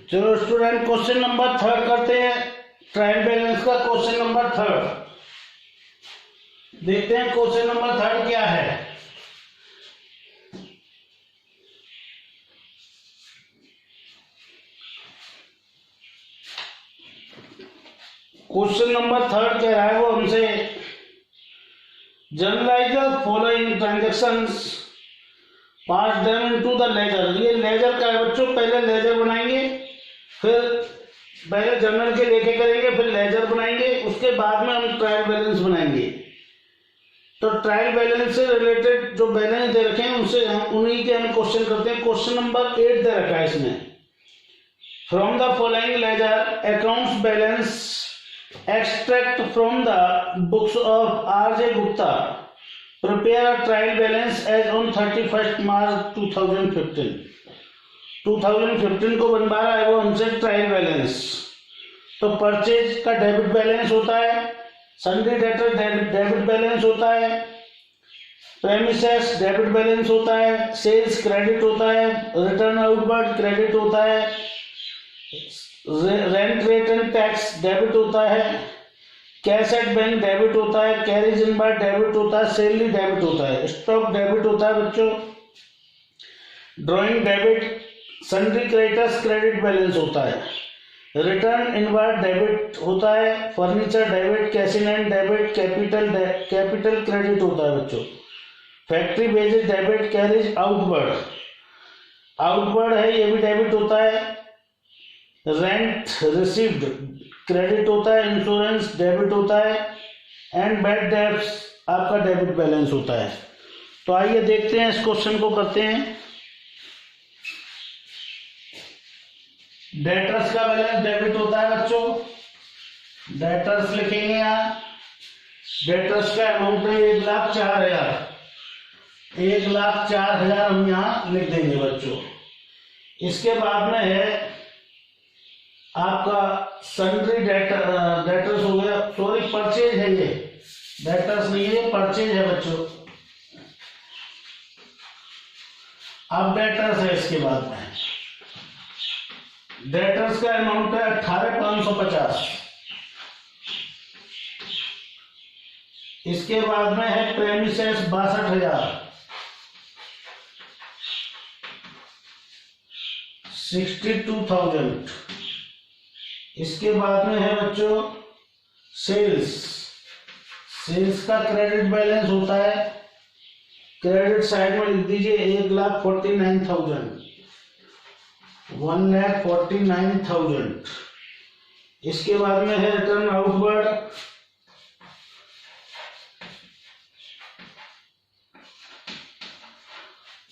चलो student, question number 3 करते हैं। ट्रायल बैलेंस का क्वेश्चन नंबर 3 देखते हैं। क्वेश्चन नंबर 3 क्या है। क्वेश्चन नंबर 3 कह रहा है वो हमसे, generalize the following transactions, pass them into the ledger. ये लेजर का है बच्चों। पहले लेजर बनाएंगे, फिर पहले जर्नल के लेके करेंगे, फिर लेजर बनाएंगे, उसके बाद में हम ट्रायल बैलेंस बनाएंगे। तो ट्रायल बैलेंस से रिलेटेड जो बैलेंस दे रखे हैं उनसे उन्हीं के हम क्वेश्चन करते हैं। क्वेश्चन नंबर 8 दे रखा है इसमें, from the following ledger accounts balance extract from the books of R.J. Gupta, prepare a trial balance as on 31st March 2015। 2015 को बनवा रहा है वो हमसे ट्रायल बैलेंस। तो परचेज का डेबिट बैलेंस होता है, सन्ड्री डेटर डेबिट बैलेंस होता है, प्रेमिसेस डेबिट बैलेंस होता है, सेल्स क्रेडिट होता है, रिटर्न आउटवर्ड क्रेडिट होता है, रेंट रिटर्न टैक्स डेबिट होता है, कैश एट बैंक डेबिट होता है, कैरेज इन बार डेबिट होता है, सैलरी डेबिट होता है, स्टॉक डेबिट होता है बच्चों, drawing debit, sundry creditors credit balance होता है, रिटर्न इनवार्ड डेबिट होता है, furniture debit, cash in hand debit, capital credit होता है बच्चों, factory wages debit, carriage outward है ये भी डेबिट होता है, रेंट रिसीव्ड क्रेडिट होता है, इंश्योरेंस डेबिट होता है, एंड बैड डेब्ट्स आपका डेबिट बैलेंस होता है। तो आइए देखते हैं, इस क्वेश्चन को करते हैं। डेटर्स का बैलेंस डेबिट होता है बच्चों। डेटर्स लिखेंगे यहाँ। डेटर्स का अमाउंट है 1,04,000। 1,04,000 हम यहाँ लिख देंगे बच्चों। इसके बाद में है आपका सन्ड्री डेटर्स हो गया, सॉरी परचेज है ये, डेटर्स नहीं है, परचेज है बच्चों। अब डेटर्स है। इसके बाद में डेटर्स का अमाउंट है 18,550। इसके बाद में है प्रेमिसेस 62,000, 62,000। इसके बाद में है बच्चों सेल्स का क्रेडिट बैलेंस होता है। क्रेडिट साइड में लिख दीजिए 1,49,000, 1,49,000। इसके बाद में है रिटर्न आउटवर्ड।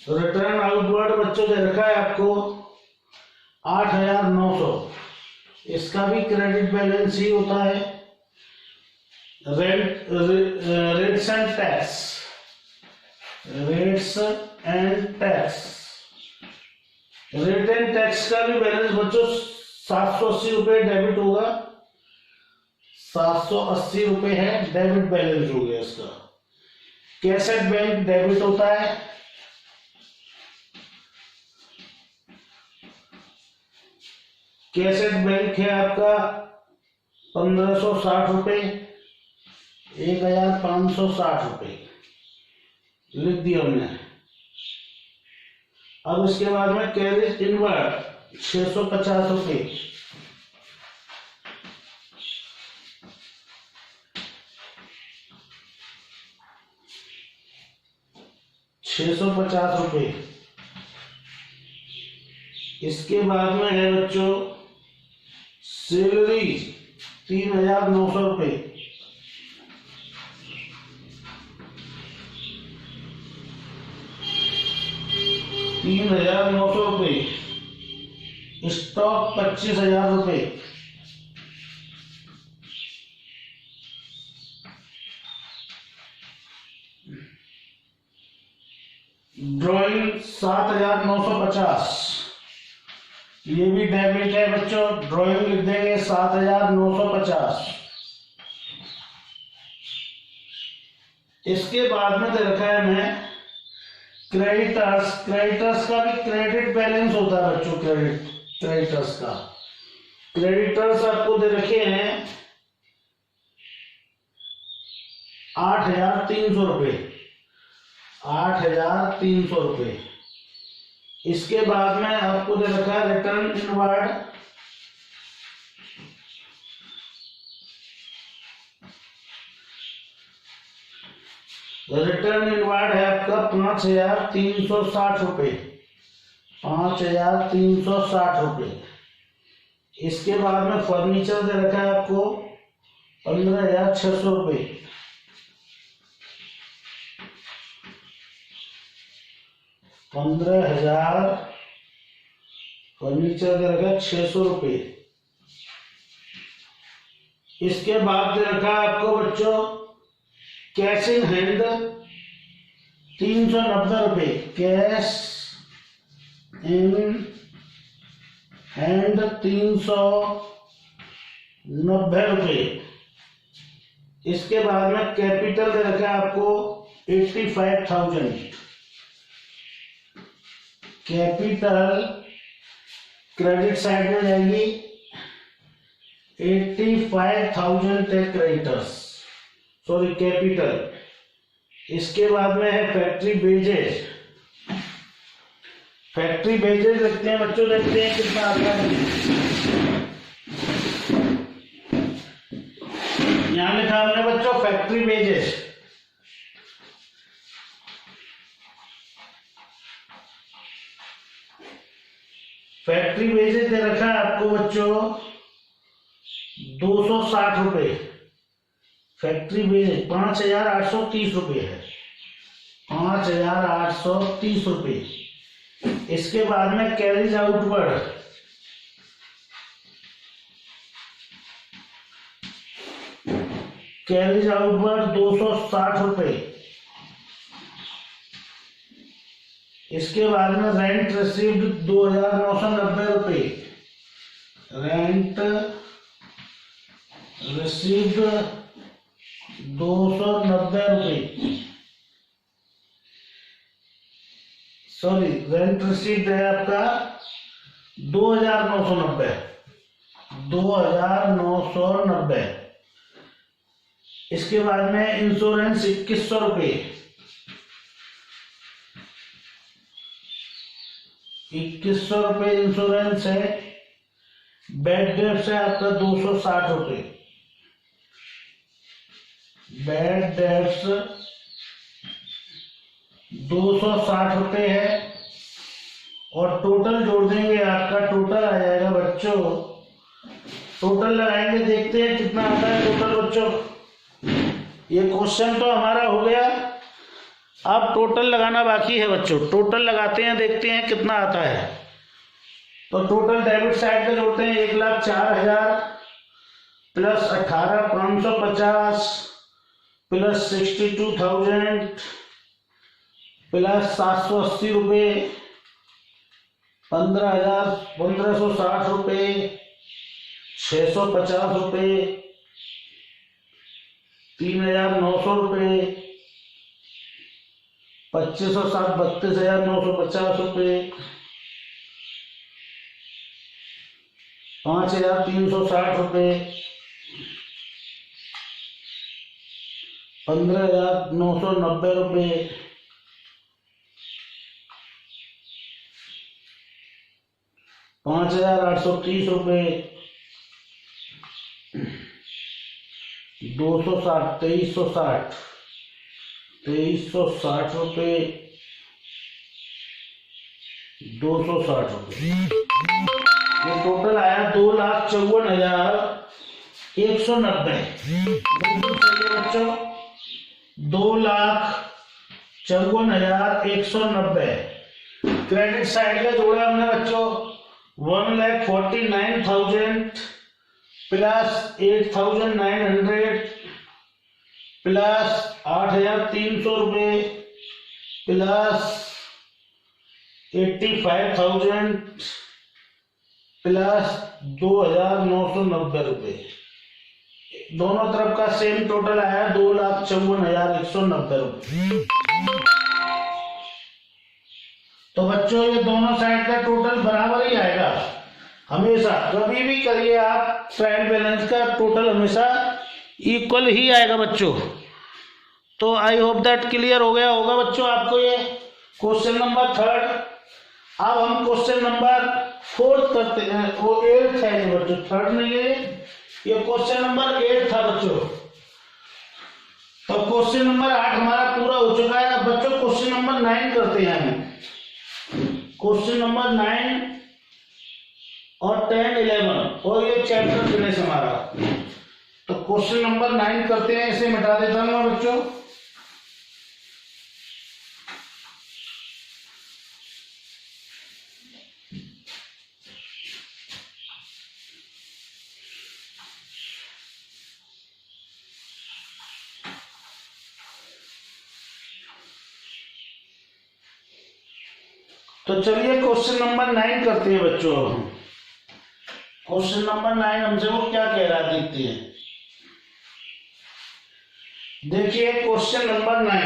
रिटर्न आउटवर्ड बच्चों दे रखा है आपको 8,900। इसका भी क्रेडिट बैलेंस ही होता है। Rates and tax, rate and tax का भी बैलेंस बच्चों 780 रुपये डेबिट होगा। 780 रुपये है डेबिट बैलेंस हो गया इसका। कैश एट बैंक डेबिट होता है। कैश एट बैंक है आपका 1,560 रुपये, 1,560 रुपये लिख दिया हमने। अब इसके बाद में कैरेज इनवर्ड 650 रुपये, 650 रुपये। इसके बाद में है बच्चों सैलरी 3,900 रुपये। ₹3,900। स्टॉक 25,000 रुपये। ड्राइंग 7,950। ये भी डेबिट है बच्चों। ड्राइंग लिख देंगे 7,950। इसके बाद में दे रखा है मैं क्रेडिटर्स। क्रेडिटर्स का भी क्रेडिट बैलेंस होता है बच्चों, क्रेडिटर्स का। क्रेडिटर्स आपको दे रखे हैं 8,300 रुपये, 8,300 रुपये। इसके बाद में आपको दे रखा है रिटर्न इनवर्ड। रिटर्न इनवर्ड है आपका 5,360 रुपये, 5,360 रुपये। इसके बाद में फर्नीचर दे रखा है आपको 15,600 रुपये, 15,000 फर्नीचर दे रखा है 600 रुपये। इसके बाद दे रखा है आपको बच्चों कैश इन हैंड 390 रुपये, कैश इन हैंड 390 रुपये। इसके बाद में कैपिटल दे रखा है आपको 85,000, कैपिटल क्रेडिट साइड में जाएगी 85,000 क्रेडिटर्स, सॉरी कैपिटल। इसके बाद में है फैक्ट्री वेजेस। फैक्ट्री वेजेस देखते हैं बच्चों, देखते हैं कितना आता है। यहां लिखा हमने बच्चों फैक्ट्री वेजेस। फैक्ट्री वेजेस दे रखा है आपको बच्चों 260 रुपये। फैक्ट्री वेजेस 5,830 रुपये है, 5,830 रुपये। इसके बाद में कैरीज आउटवर्ड, कैरीज आउटवर्ड 260 रुपये। इसके बाद में रेंट रिसीव्ड 2,990 रुपये, रेंट रिसीव्ड 290 रुपये, सॉरी रेंट रिसीव्ड है आपका 2,990, 2,990। इसके बाद में इंश्योरेंस 2,100 रुपये, 2,100 रुपये इंश्योरेंस है। बैड डेट्स है आपका 260 रुपये, बैड डेट्स 260 रुपये है। और टोटल जोड़ देंगे, आपका टोटल आ जाएगा बच्चों, टोटल लगाएंगे, देखते हैं कितना आता है टोटल बच्चों। ये क्वेश्चन तो हमारा हो गया, अब टोटल लगाना बाकी है बच्चों। टोटल लगाते हैं, देखते हैं कितना आता है। तो टोटल डेबिट साइड पे जोड़ते हैं 1,04,000 प्लस 18,550 प्लस 62,000 प्लस 780 रुपये, 15,160 रुपये, 650 रुपये, 3,900 रुपये, 25 और 7 32,950 रुपये, 5,360 रुपये, 15,990 रुपये, 5,830 रुपये, 260, 2,360, 2,360 रुपये, 260 रुपये। ये टोटल आया 2,54,190 बच्चों, 2,54,190। क्रेडिट साइड का जोड़ा हमने बच्चों 1,49,000 प्लस 8,900 प्लस 8,300 रुपये प्लस 85,000 प्लस 2,990 रुपये। दोनों तरफ का सेम टोटल आया 2,54,190 रुपये। तो बच्चों ये दोनों साइड का टोटल बराबर ही आएगा हमेशा, कभी भी करिए आप ट्रायल बैलेंस का टोटल हमेशा इक्वल ही आएगा बच्चों। तो आई होप दैट क्लियर हो गया होगा बच्चों आपको ये क्वेश्चन नंबर 3। अब हम क्वेश्चन नंबर 4 करते हैं, वो 8 है ये बच्चों, 3 नहीं है ये क्वेश्चन नंबर 8 था बच्चों। तो क्वेश्चन नंबर 8 हमारा पूरा हो चुका है। अब बच्चों क्वेश्चन नंबर 9 करते हैं हम। क्वेश्चन नंबर 9 और 10, 11 और ये चैप्टर फिनिश हमारा। तो क्वेश्चन नंबर 9 करते हैं, इसे मिटा देता हूं मैं बच्चों। तो चलिए क्वेश्चन नंबर 9 करते हैं बच्चों। क्वेश्चन नंबर 9 हमसे वो क्या कह रहा है देखते हैं। देखिए क्वेश्चन नंबर 9,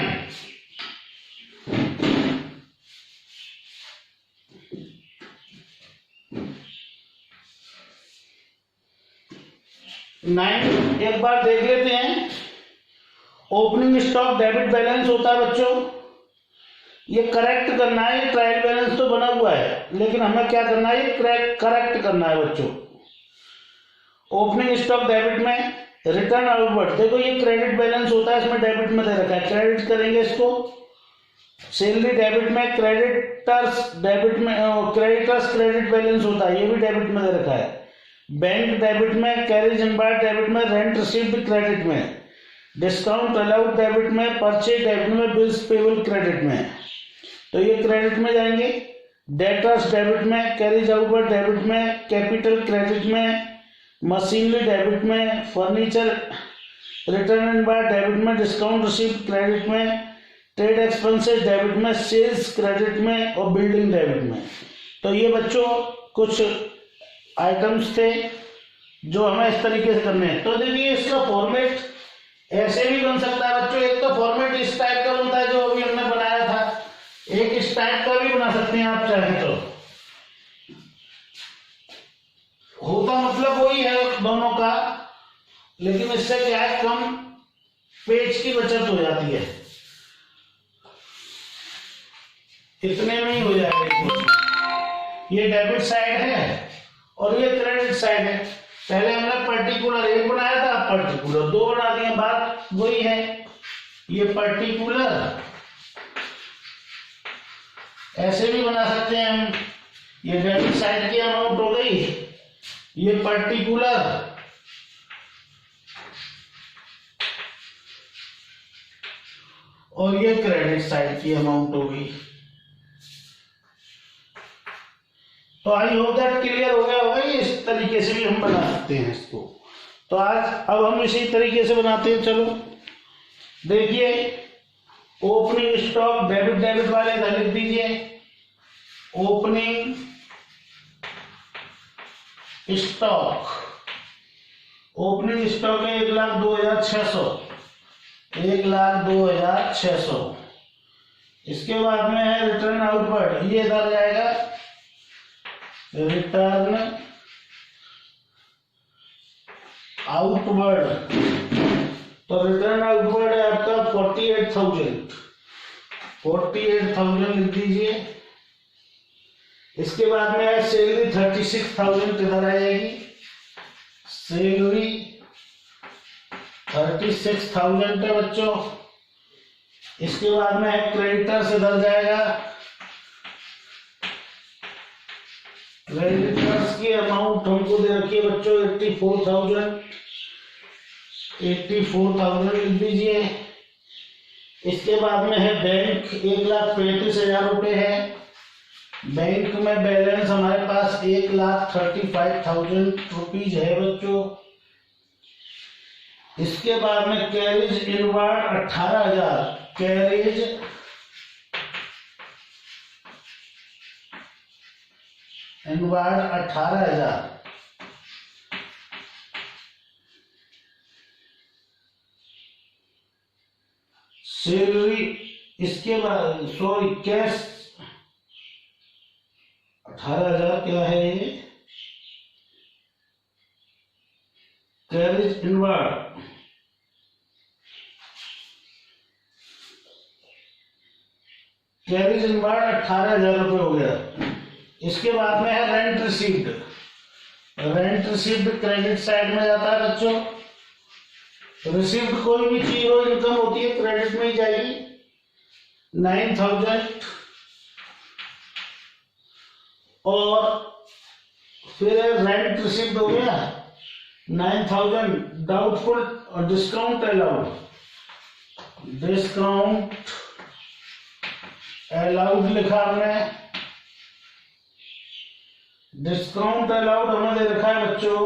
एक बार देख लेते हैं। ओपनिंग स्टॉक डेबिट बैलेंस होता है बच्चों, ये करेक्ट करना है। ट्रायल बैलेंस तो बना हुआ है लेकिन हमें क्या करना है, करेक्ट करना है बच्चों। ओपनिंग स्टॉक डेबिट में रिटर्न आउटवर्ड, देखो ये क्रेडिट बैलेंस होता है, इसमें डेबिट में दे रखा है, क्रेडिट करेंगे इसको। सैलरी डेबिट में, क्रेडिटर्स डेबिट में, क्रेडिटर्स क्रेडिट बैलेंस होता है, ये भी डेबिट में दे रखा है। बैंक डेबिट में, कैरेज इनवार्ड डेबिट में, रेंट रिसीव्ड क्रेडिट में, डिस्काउंट अलाउड डेबिट में, परचेज डेबिट में, बिल्स पेबल क्रेडिट में। तो ये क्रेडिट में जाएंगे। डेटर्स डेबिट में, कैरेज आउटवर्ड डेबिट में, कैपिटल क्रेडिट में, मशीनरी डेबिट में, फर्नीचर रिटर्न इनवार्ड डेबिट में, डिस्काउंट रिसीव्ड क्रेडिट में, ट्रेड एक्सपेंसेस डेबिट में, सेल्स क्रेडिट में और बिल्डिंग डेबिट में। तो ये बच्चों कुछ आइटम्स थे जो हमें इस तरीके से करने हैं। तो देखिए इसका फॉर्मेट ऐसे भी बन सकता है बच्चों। एक तो फॉर्मेट इस टाइप का बनता है जो अभी हमने बनाया था, एक इस टाइप का भी बना सकते हैं आप चाहें तो। होता मतलब वही है दोनों का, लेकिन इससे क्या है, कम पेज की बचत हो जाती है, इतने में ही हो जाएगा। ये डेबिट साइड है और ये क्रेडिट साइड है। पहले हमने पर्टिकुलर एक बनाया था, पर्टिकुलर 2 बना दिए, बात वही है। ये पर्टिकुलर ऐसे भी बना सकते हैं हम, ये डेबिट साइड की अमाउंट हो गई, ये पर्टिकुलर और ये क्रेडिट साइड की अमाउंट हो गई। तो आई होप दैट क्लियर हो गया होगा। इस तरीके से भी हम बना सकते हैं इसको। तो आज अब हम इसी तरीके से बनाते हैं। चलो देखिए, ओपनिंग स्टॉक डेबिट वाले इधर लिख दीजिए। ओपनिंग स्टॉक, ओपनिंग स्टॉक है 1,02,600, 1,02,600। इसके बाद में है रिटर्न आउटवर्ड, ये इधर जाएगा रिटर्न आउटवर्ड। तो रिटर्न आउटवर्ड है आपका 48,000, 48,000 लिख दीजिए। इसके बाद में है सैलरी 36,000 इधर आ जाएगी, सैलरी 36,000 है बच्चों। इसके बाद में है क्रेडिटर्स इधर जाएगा, क्रेडिटर्स की अमाउंट हमको दे रखी है बच्चों 84,000, 84,000 लिख दीजिए। इसके बाद में है बैंक, 1,35,000 रुपए है। बैंक में बैलेंस हमारे पास 1,35,000 रुपीज है बच्चों। इसके बाद में carriage inward 18,000, carriage inward 18,000। Salary, इसके बाद सॉरी कैश 18,000 क्या है ये, कैरेज इनवर्ड, कैरेज इनवर्ड 18,000 रुपये हो गया। इसके बाद में है rent received. Rent received credit side में जाता है बच्चों। रिसीव्ड कोई भी चीज हो, इनकम होती है, क्रेडिट में ही जाएगी। 9,000 और फिर रेंट रिसीव्ड हो गया 9,000, डाउटफुल और डिस्काउंट अलाउड, डिस्काउंट अलाउड लिखा हमने, डिस्काउंट अलाउड हमने दे रखा है बच्चों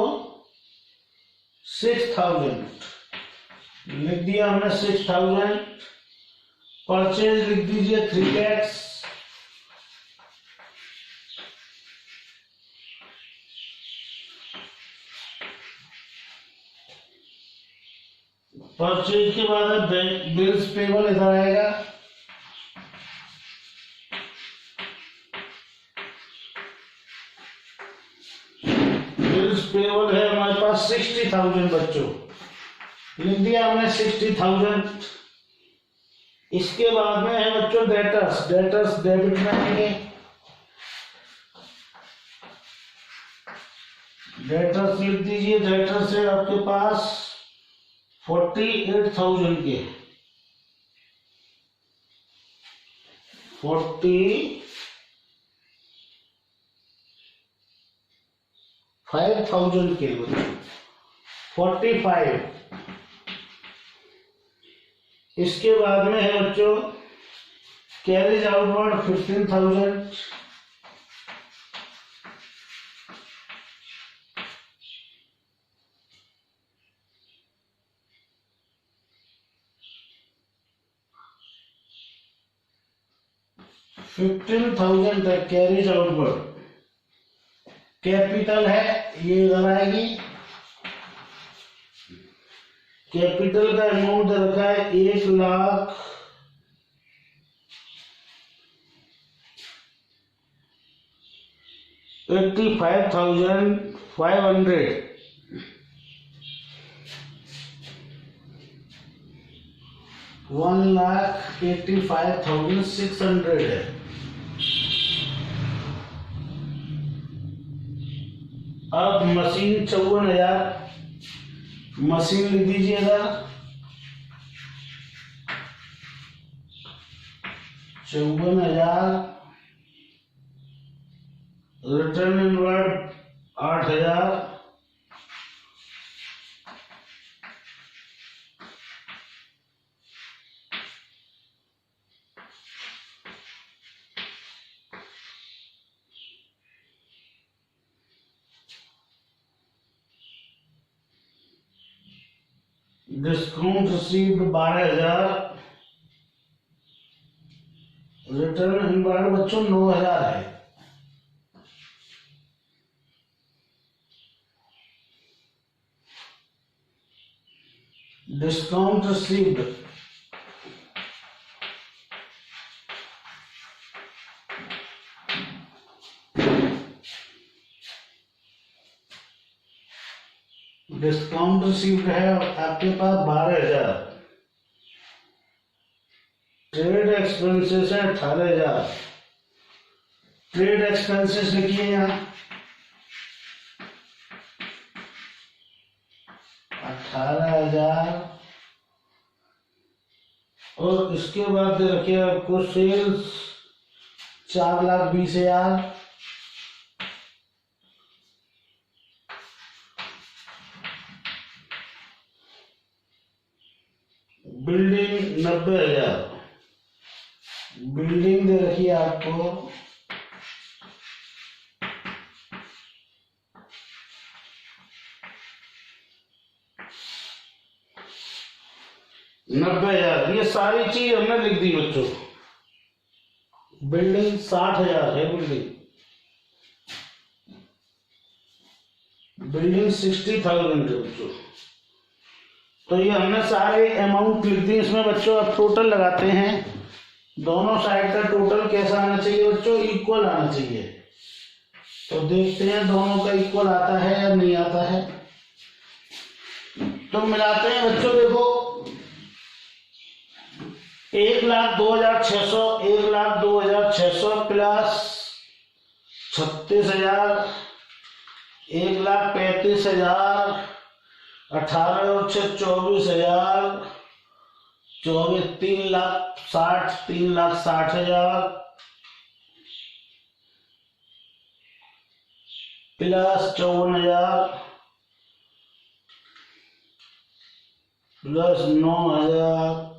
6,000, लिख दिया हमने 6,000। परचेज लिख दीजिए 3 lakhs, परचेज के बाद बिल्स पेबल इधर आएगा, बिल्स पेबल है हमारे पास 60,000 बच्चों, लिख दिया हमने 60,000। इसके बाद में है बच्चों डेटर्स, डेटर्स डेबिट में आएंगे, डेटर्स लिख दीजिए, डेटर्स है आपके पास 48,000 के, 45,000 के बच्चों, 45। इसके बाद में है बच्चों कैरेज आउटवर्ड 15,000, तक कैरेज आउटवर्ड। कैपिटल है ये इधर आएगी, कैपिटल का अमाउंट रखा है 1,85,500, 1,85,600 है। अब मशीन 54,000, मशीन लिख दीजिएगा 54,000, return inward 8,000, discount received 12,000, return inward बच्चों 9,000 है। डिस्काउंट रिसीव्ड डिस्काउंट रिसीव्ड है आपके पास 12,000, ट्रेड एक्सपेंसेस है 18,000, ट्रेड एक्सपेंसेस लिखिए यहाँ 18,000, और इसके बाद दे रखिए आपको सेल्स 4,20,000, बिल्डिंग 90,000, बिल्डिंग दे रखी है आपको 90,000। ये सारी चीज हमने लिख दी बच्चों। बिल्डिंग 60,000 है, बिल्डिंग 60,000 है बच्चों। तो ये हमने सारे अमाउंट लिख दिए इसमें बच्चों। अब टोटल लगाते हैं, दोनों साइड का टोटल कैसा आना चाहिए बच्चों, इक्वल आना चाहिए। तो देखते हैं दोनों का इक्वल आता है या नहीं आता है। तो मिलाते हैं बच्चों, देखो 1,02,600, 1,02,600 प्लस 36,000, 1,35,000, 18 और 6 24,000, 3,60,000, 3,60,000 प्लस 54,000 प्लस 9,000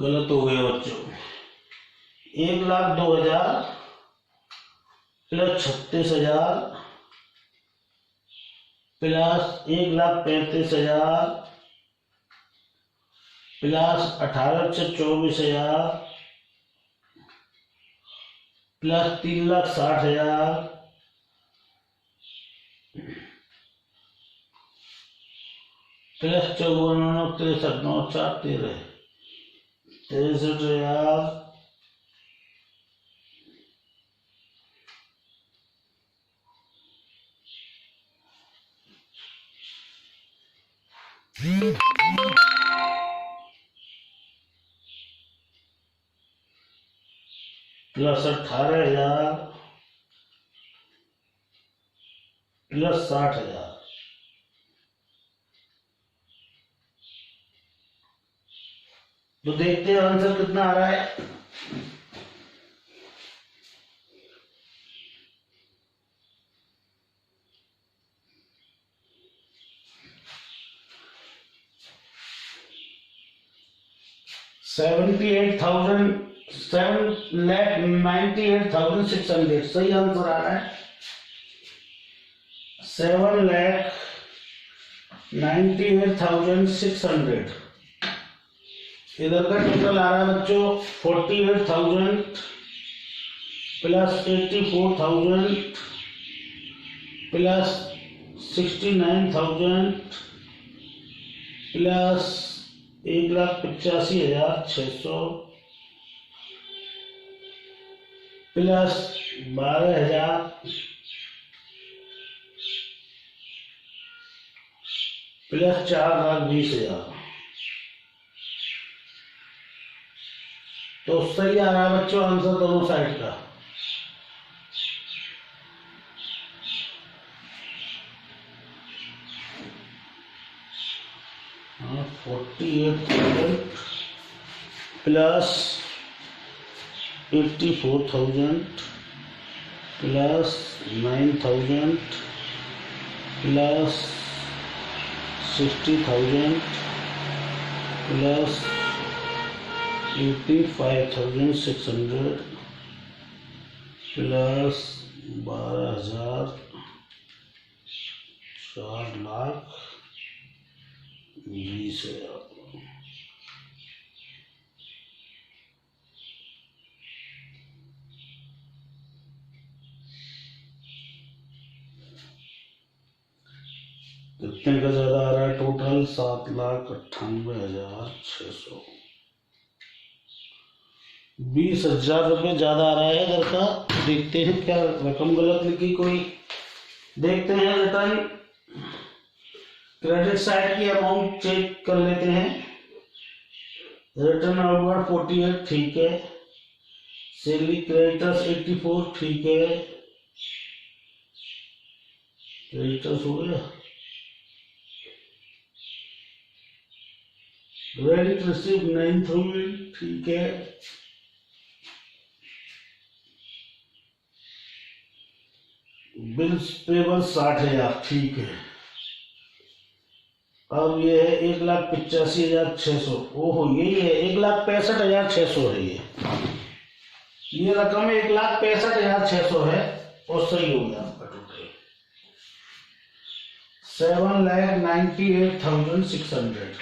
गलत हो गया बच्चों। 1,02,000 प्लस 36,000 प्लस 1,35,000 प्लस 18 से 24,000 प्लस 3,60,000 प्लस 54, 63, 9, 4, 13, 63,000 प्लस 18,000 प्लस 60,000। तो देखते हैं आंसर कितना आ रहा है। $7,98,600 सही आंसर आ रहा है। 7,98,600। इधर का टोटल आ रहा है बच्चों 48,000 plus 84,000 plus 69,000 plus 1,85,600 plus 12,000 plus 4,20,000। तो सही आ रहा है बच्चों आंसर दोनों साइड का। हाँ 48,000 plus 84,000 plus 9,000 plus 60,000 plus 85,600 plus 12,000 4,20,000। कितने का ज्यादा आ रहा है टोटल 7,98,600। 20,000 रुपये ज्यादा आ रहा है इधर का। देखते हैं क्या रकम गलत लिखी कोई। देखते हैं रिटर्न क्रेडिट साइड की अमाउंट चेक कर लेते हैं। रिटर्न आउटवर्ड 48 ठीक है। सैलरी क्रेडिटर्स 84 ठीक है। क्रेडिटर्स हो गया। क्रेडिट रिसीव 9,000 ठीक है। बिल्स पेबल 60,000 ठीक है। अब ये है 1,85,600। ओहो यही है 1,65,600 है। ये रकम 1,65,600 है और सही हो गया आपका टोटल 7,98,600।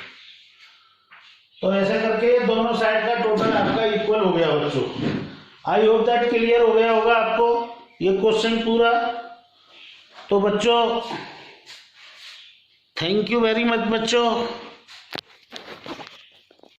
तो ऐसे करके दोनों साइड का टोटल आपका इक्वल हो गया बच्चों। आई होप दैट क्लियर हो गया होगा आपको ये क्वेश्चन पूरा। तो बच्चों थैंक यू वेरी मच बच्चों।